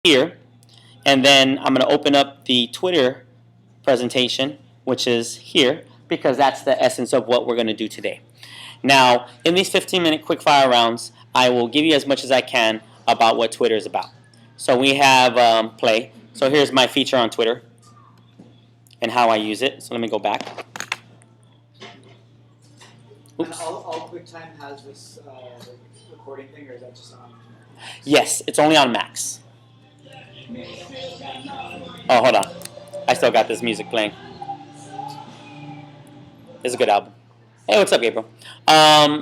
here, and then I'm going to open up the Twitter presentation, which is here, because that's the essence of what we're going to do today. Now, in these 15-minute quick-fire rounds, I will give you as much as I can about what Twitter is about. So we have play. So here's my feature on Twitter and how I use it. So let me go back. Oops. And all QuickTime has this recording thing, or is that just on? Yes, it's only on Macs. Oh, hold on. I still got this music playing. It's a good album. Hey, what's up, Gabriel?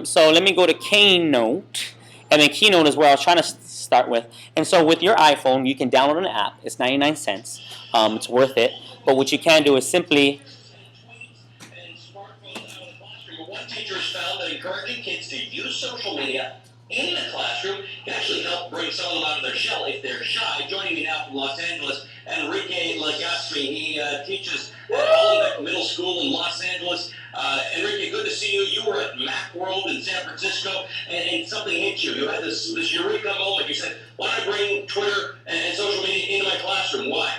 So let me go to Keynote. And then Keynote is where I was trying to start with. And so with your iPhone, you can download an app. It's 99 cents. It's worth it. But what you can do is simply... One teacher has found that encouraging kids to use social media in the classroom can actually help bring some of them out of their shell if they're shy. Joining me now from Los Angeles, Enrique Legaspi. He teaches at Olivet Middle School in Los Angeles. Enrique, good to see you. You were at Macworld in San Francisco, and something hit you. You had this eureka moment. You said, why don't I bring Twitter and social media into my classroom? Why?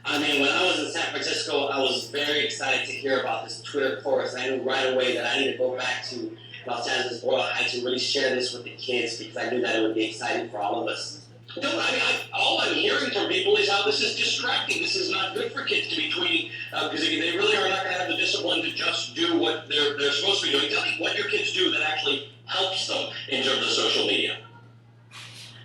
I mean, when I was in San Francisco, I was very excited to hear about this Twitter course. I knew right away that I need to go back to Los Angeles Boyle High to really share this with the kids because I knew that it would be exciting for all of us. No, I mean, all I'm hearing from people is how this is distracting. This is not good for kids to be tweeting because they really are not going to have the discipline to just do what they're supposed to be doing. Tell me what your kids do that actually helps them in terms of social media.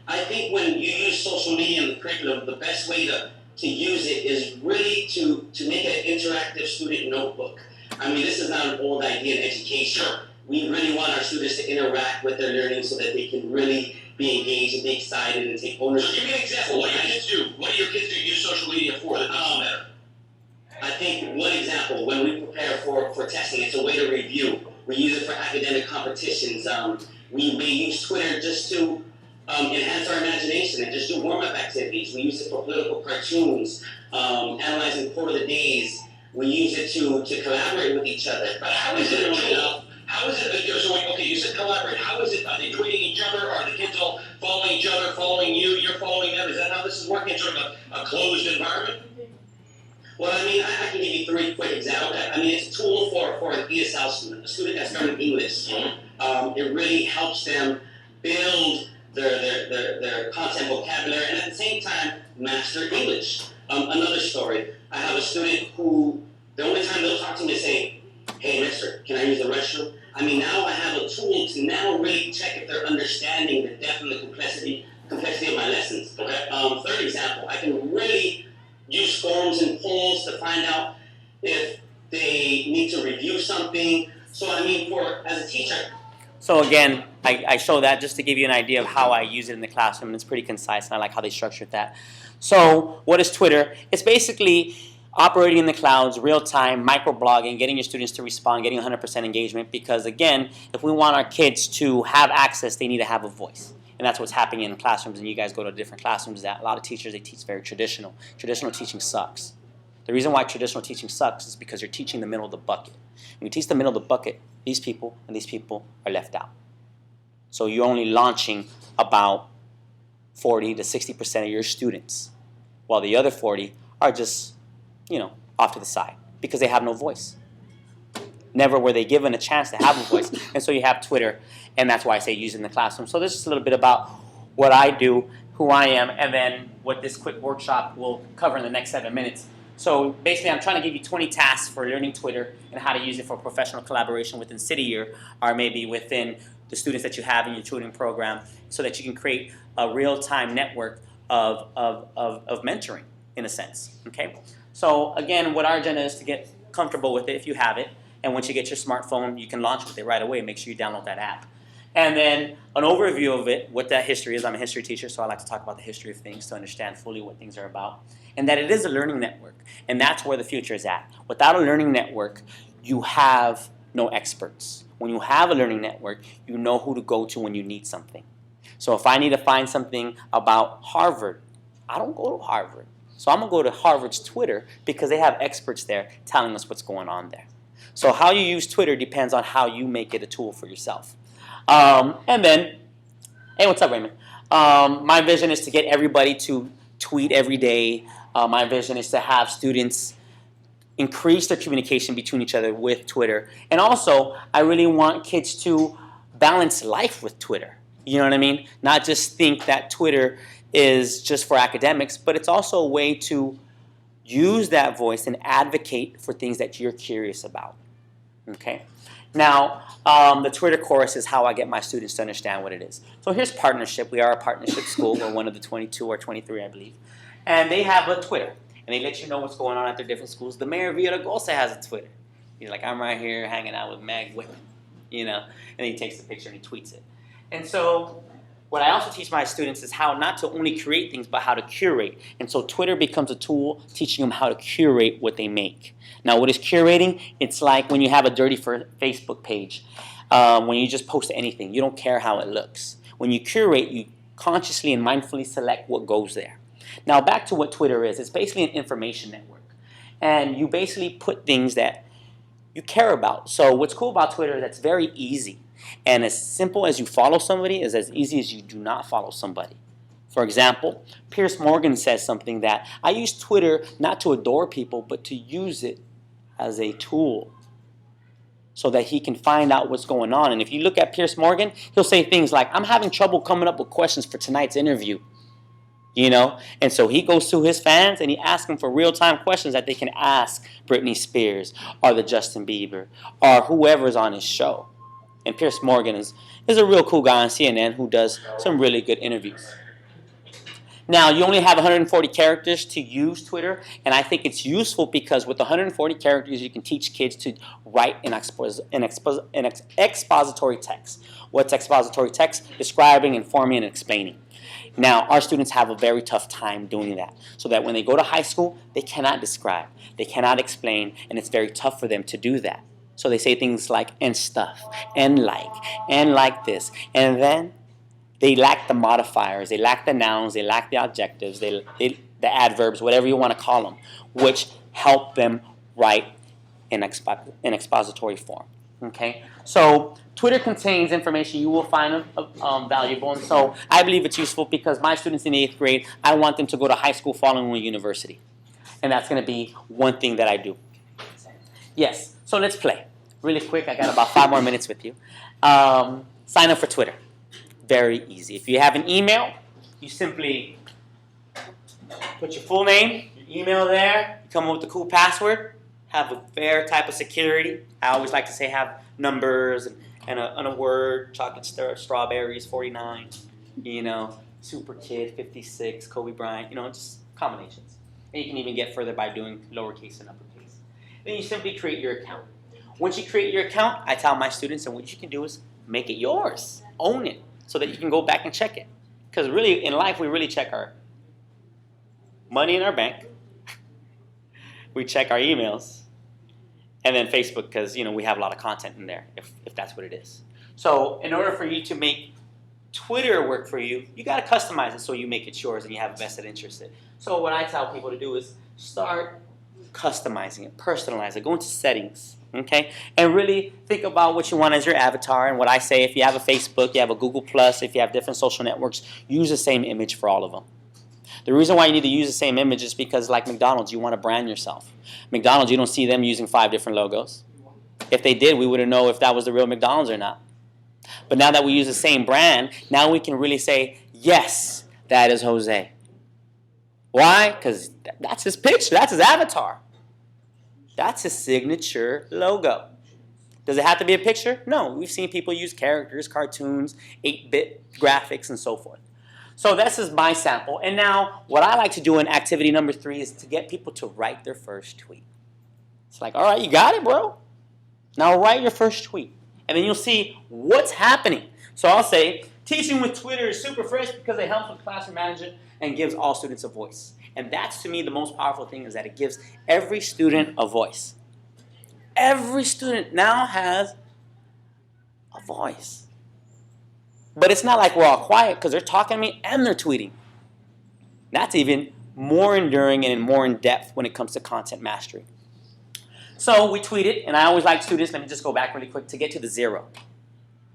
I think when you use social media in the curriculum, the best way to use it is really to make an interactive student notebook. I mean, this is not an old idea in education. Sure. We really want our students to interact with their learning so that they can really be engaged and be excited and take ownership. So give me an example. What do your kids do? What do your kids do use social media for that doesn't matter? I think one example, when we prepare for testing, it's a way to review. We use it for academic competitions. We may use Twitter just to enhance our imagination and just do warm-up activities. We use it for political cartoons, analyzing quote of the days. We use it to collaborate with each other. But how is it a tool? How is it, so okay, you said collaborate. How is it, are they tweeting each other? Are the kids all following each other, following you, you're following them? Is that how this is working? Sort of a closed environment? Well, I mean, I can give you 3 quick examples. I mean, it's a tool for an ESL student, a student that's learning English. It really helps them build their content vocabulary and at the same time master English. Another story, I have a student who, the only time they'll talk to me is say, hey, mister, can I use the restroom? I mean, now I have a tool to now really check if they're understanding the depth and the complexity of my lessons. Okay. Third example, I can really use forums and polls to find out if they need to review something. So, I mean, as a teacher. So again, I show that just to give you an idea of how I use it in the classroom, and it's pretty concise, and I like how they structured that. So what is Twitter? It's basically operating in the clouds, real-time, microblogging, getting your students to respond, getting 100% engagement, because again, if we want our kids to have access, they need to have a voice. And that's what's happening in classrooms, and you guys go to different classrooms, that a lot of teachers, they teach very traditional. Traditional teaching sucks. The reason why traditional teaching sucks is because you're teaching the middle of the bucket. When you teach the middle of the bucket, these people and these people are left out. So you're only launching about 40 to 60% of your students, while the other 40 are just, off to the side because they have no voice. Never were they given a chance to have a voice. And so you have Twitter, and that's why I say use it in the classroom. So this is a little bit about what I do, who I am, and then what this quick workshop will cover in the next 7 minutes. So basically, I'm trying to give you 20 tasks for learning Twitter and how to use it for professional collaboration within City Year, or maybe within the students that you have in your tutoring program, so that you can create a real-time network of mentoring, in a sense. Okay? So again, what our agenda is to get comfortable with it if you have it, and once you get your smartphone, you can launch with it right away. Make sure you download that app. And then an overview of it, what that history is. I'm a history teacher, so I like to talk about the history of things to understand fully what things are about. And that it is a learning network, and that's where the future is at. Without a learning network, you have no experts. When you have a learning network, you know who to go to when you need something. So if I need to find something about Harvard, I don't go to Harvard. So I'm going to go to Harvard's Twitter because they have experts there telling us what's going on there. So how you use Twitter depends on how you make it a tool for yourself. And then, hey, what's up, Raymond? My vision is to get everybody to tweet every day. My vision is to have students increase their communication between each other with Twitter. And also, I really want kids to balance life with Twitter. You know what I mean? Not just think that Twitter is just for academics, but it's also a way to use that voice and advocate for things that you're curious about. Okay? Now, the Twitter course is how I get my students to understand what it is. So here's partnership. We are a partnership school. We're one of the 22 or 23, I believe. And they have a Twitter. And they let you know what's going on at their different schools. The mayor of Villaraigosa has a Twitter. He's like, I'm right here hanging out with Meg Whitman, you know. And he takes the picture and he tweets it. And so what I also teach my students is how not to only create things, but how to curate. And so Twitter becomes a tool teaching them how to curate what they make. Now, what is curating? It's like when you have a dirty Facebook page, when you just post anything. You don't care how it looks. When you curate, you consciously and mindfully select what goes there. Now, back to what Twitter is. It's basically an information network. And you basically put things that you care about. So what's cool about Twitter is that's very easy. And as simple as you follow somebody is as easy as you do not follow somebody. For example, Piers Morgan says something that I use Twitter not to adore people, but to use it as a tool so that he can find out what's going on. And if you look at Piers Morgan, he'll say things like, I'm having trouble coming up with questions for tonight's interview. You know? And so he goes to his fans and he asks them for real-time questions that they can ask Britney Spears or the Justin Bieber or whoever's on his show. And Piers Morgan is a real cool guy on CNN who does some really good interviews. Now, you only have 140 characters to use Twitter, and I think it's useful because with 140 characters, you can teach kids to write an expository text. What's expository text? Describing, informing, and explaining. Now, our students have a very tough time doing that, so that when they go to high school, they cannot describe, they cannot explain, and it's very tough for them to do that. So they say things like, and stuff, and like this, and then they lack the modifiers, they lack the nouns, they lack the adjectives, the adverbs, whatever you want to call them, which help them write in expository form. Okay? So Twitter contains information you will find valuable, and so I believe it's useful because my students in the 8th grade, I want them to go to high school following a university. And that's going to be one thing that I do. Yes, so let's play. Really quick, I got about 5 more minutes with you. Sign up for Twitter. Very easy. If you have an email, you simply put your full name, your email there, you come up with a cool password, have a fair type of security. I always like to say have numbers and a word, chocolate strawberries, 49, you know, Super Kid, 56, Kobe Bryant, you know, just combinations. And you can even get further by doing lowercase and uppercase. Then you simply create your account. Once you create your account, I tell my students, and what you can do is make it yours. Own it so that you can go back and check it. Because really, in life, we really check our money in our bank. We check our emails. And then Facebook, because, you know, we have a lot of content in there, if that's what it is. So in order for you to make Twitter work for you, you got to customize it so you make it yours and you have a vested interest in it. So what I tell people to do is start customizing it, personalize it, go into settings, okay? And really think about what you want as your avatar. And what I say, if you have a Facebook, you have a Google+, if you have different social networks, use the same image for all of them. The reason why you need to use the same image is because, like McDonald's, you want to brand yourself. McDonald's, you don't see them using 5 different logos. If they did, we wouldn't know if that was the real McDonald's or not. But now that we use the same brand, now we can really say, yes, that is Jose. Why? Because that's his picture. That's his avatar. That's his signature logo. Does it have to be a picture? No. We've seen people use characters, cartoons, 8-bit graphics, and so forth. So this is my sample. And now what I like to do in activity number 3 is to get people to write their first tweet. It's like, all right, you got it, bro. Now write your first tweet. And then you'll see what's happening. So I'll say, teaching with Twitter is super fresh because it helps with classroom management and gives all students a voice. And that's, to me, the most powerful thing is that it gives every student a voice. Every student now has a voice. But it's not like we're all quiet because they're talking to me and they're tweeting. That's even more enduring and more in depth when it comes to content mastery. So we tweeted, and I always like students, let me just go back really quick, to get to the 0.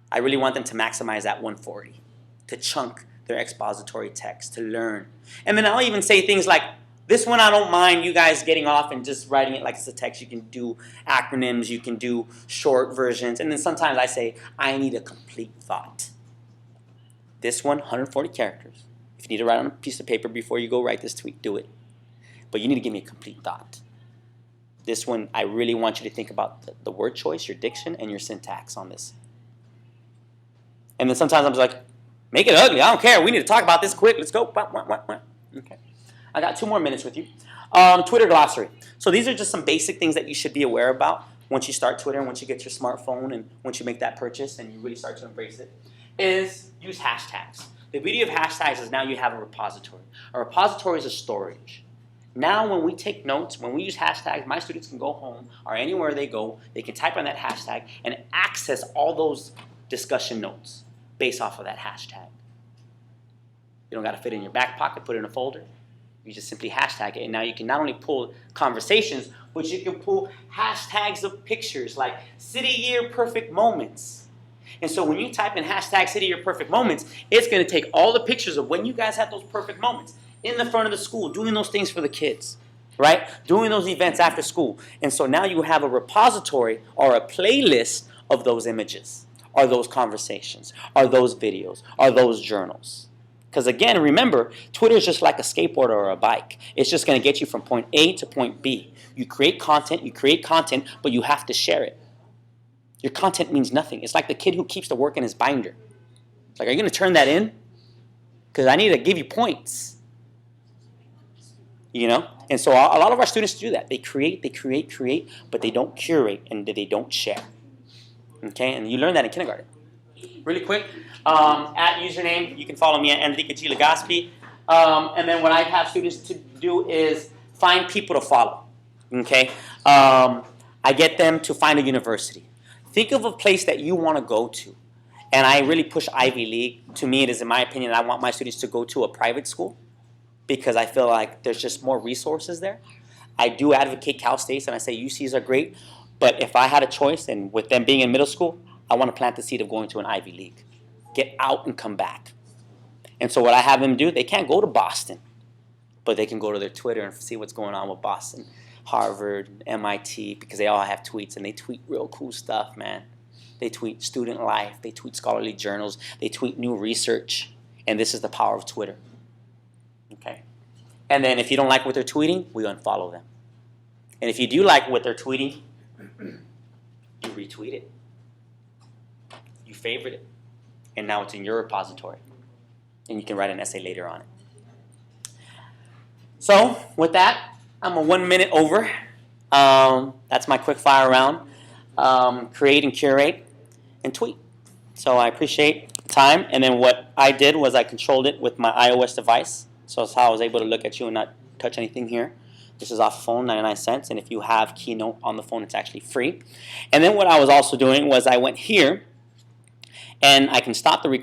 I really want them to maximize that 140, to chunk their expository text to learn. And then I'll even say things like, this one I don't mind you guys getting off and just writing it like it's a text. You can do acronyms, you can do short versions, and then sometimes I say, I need a complete thought. This one, 140 characters. If you need to write on a piece of paper before you go write this tweet, do it. But you need to give me a complete thought. This one, I really want you to think about the word choice, your diction, and your syntax on this. And then sometimes I'm just like, make it ugly. I don't care. We need to talk about this quick. Let's go. Okay. I got 2 more minutes with you. Twitter glossary. So these are just some basic things that you should be aware about once you start Twitter and once you get your smartphone and once you make that purchase and you really start to embrace it, is use hashtags. The beauty of hashtags is now you have a repository. A repository is a storage. Now when we take notes, when we use hashtags, my students can go home or anywhere they go, they can type on that hashtag and access all those discussion notes based off of that hashtag. You don't got to fit it in your back pocket, put it in a folder. You just simply hashtag it, and now you can not only pull conversations, but you can pull hashtags of pictures like City Year Perfect Moments. And so when you type in hashtag City Year Perfect Moments, it's going to take all the pictures of when you guys had those perfect moments in the front of the school, doing those things for the kids, right? Doing those events after school. And so now you have a repository or a playlist of those images, or those conversations, or those videos, or those journals. Because again, remember, Twitter is just like a skateboard or a bike. It's just going to get you from point A to point B. You create content, but you have to share it. Your content means nothing. It's like the kid who keeps the work in his binder. It's like, are you going to turn that in? Because I need to give you points. You know? And so a lot of our students do that. They create, but they don't curate and they don't share. Okay? And you learn that in kindergarten. Really quick, at username, you can follow me at Enrique G. Legaspi. And then what I have students to do is find people to follow. Okay? I get them to find a university. Think of a place that you want to go to. And I really push Ivy League. To me, it is, in my opinion, I want my students to go to a private school because I feel like there's just more resources there. I do advocate Cal States, and I say UCs are great. But if I had a choice, and with them being in middle school, I want to plant the seed of going to an Ivy League. Get out and come back. And so what I have them do, they can't go to Boston, but they can go to their Twitter and see what's going on with Boston, Harvard, MIT, because they all have tweets, and they tweet real cool stuff, man. They tweet student life. They tweet scholarly journals. They tweet new research. And this is the power of Twitter. Okay? And then if you don't like what they're tweeting, we unfollow them. And if you do like what they're tweeting, you retweet it. You favorite it. And now it's in your repository. And you can write an essay later on it. So, with that, I'm a 1 minute over. That's my quick fire round. Create and curate and tweet. So I appreciate the time. And then what I did was I controlled it with my iOS device. So that's how I was able to look at you and not touch anything here. This is off phone, 99 cents. And if you have Keynote on the phone, it's actually free. And then what I was also doing was I went here and I can stop the recording.